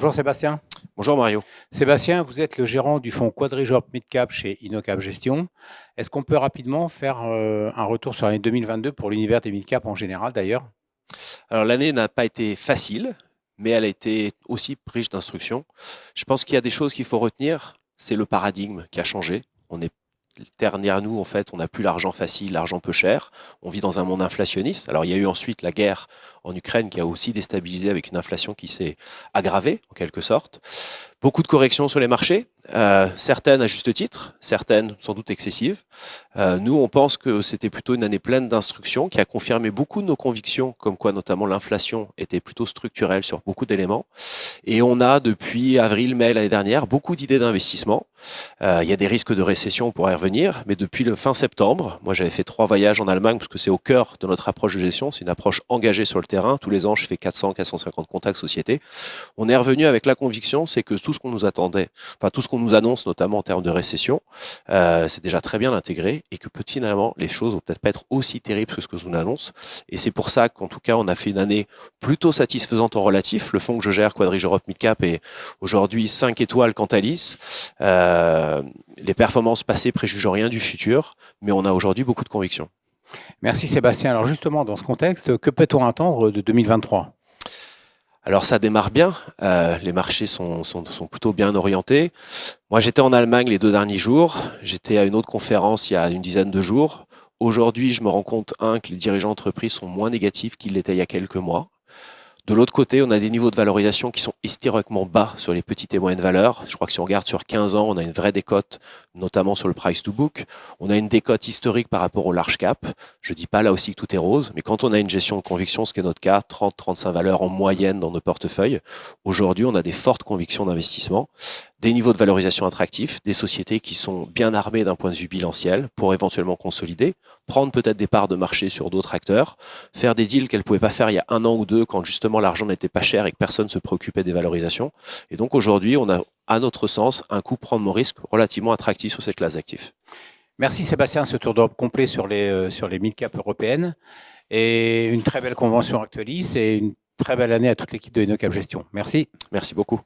Bonjour Sébastien. Bonjour Mario. Sébastien, vous êtes le gérant du fonds Quadrijope Midcap chez InnoCap Gestion. Est-ce qu'on peut rapidement faire un retour sur l'année 2022 pour l'univers des midcaps en général d'ailleurs? Alors l'année n'a pas été facile, mais elle a été aussi riche d'instructions. Je pense qu'il y a des choses qu'il faut retenir. C'est le paradigme qui a changé. On est derrière nous, en fait, on n'a plus l'argent facile, l'argent peu cher. On vit dans un monde inflationniste. Alors il y a eu ensuite la guerre en Ukraine qui a aussi déstabilisé avec une inflation qui s'est aggravée en quelque sorte. Beaucoup de corrections sur les marchés, certaines à juste titre, certaines sans doute excessives. Nous, on pense que c'était plutôt une année pleine d'instructions qui a confirmé beaucoup de nos convictions, comme quoi notamment l'inflation était plutôt structurelle sur beaucoup d'éléments. Et on a depuis avril-mai l'année dernière beaucoup d'idées d'investissement. Il y a des risques de récession, on pourrait y revenir, mais depuis le fin septembre, moi j'avais fait 3 voyages en Allemagne parce que c'est au cœur de notre approche de gestion, c'est une approche engagée sur le terrain. Tous les ans, je fais 400-450 contacts sociétés. On est revenu avec la conviction, c'est que tout ce qu'on nous attendait, enfin tout ce qu'on nous annonce, notamment en termes de récession, c'est déjà très bien intégré et que finalement les choses vont peut-être pas être aussi terribles que ce que nous annonce. Et c'est pour ça qu'en tout cas, on a fait une année plutôt satisfaisante en relatif. Le fonds que je gère, Quadrijope Midcap, est aujourd'hui 5 étoiles Cantalis. Les performances passées préjugent rien du futur, mais on a aujourd'hui beaucoup de convictions. Merci Sébastien. Alors justement, dans ce contexte, que peut-on attendre de 2023? Alors ça démarre bien, les marchés sont plutôt bien orientés. Moi j'étais en Allemagne les 2 derniers jours, j'étais à une autre conférence il y a une dizaine de jours. Aujourd'hui je me rends compte, que les dirigeants d'entreprise sont moins négatifs qu'ils l'étaient il y a quelques mois. De l'autre côté, on a des niveaux de valorisation qui sont historiquement bas sur les petites et moyennes valeurs. Je crois que si on regarde sur 15 ans, on a une vraie décote, notamment sur le price to book. On a une décote historique par rapport au large cap. Je dis pas là aussi que tout est rose, mais quand on a une gestion de conviction, ce qui est notre cas, 30-35 valeurs en moyenne dans nos portefeuilles, aujourd'hui, on a des fortes convictions d'investissement, des niveaux de valorisation attractifs, des sociétés qui sont bien armées d'un point de vue bilanciel pour éventuellement consolider, prendre peut-être des parts de marché sur d'autres acteurs, faire des deals qu'elles ne pouvaient pas faire il y a 1 an ou 2 quand justement l'argent n'était pas cher et que personne ne se préoccupait des valorisations. Et donc aujourd'hui, on a, à notre sens, un coup prendre mon risque relativement attractif sur cette classe d'actifs. Merci Sébastien, ce tour d'Europe complet sur les midcaps européennes et une très belle convention Actualis et une très belle année à toute l'équipe de InnoCap Gestion. Merci. Merci beaucoup.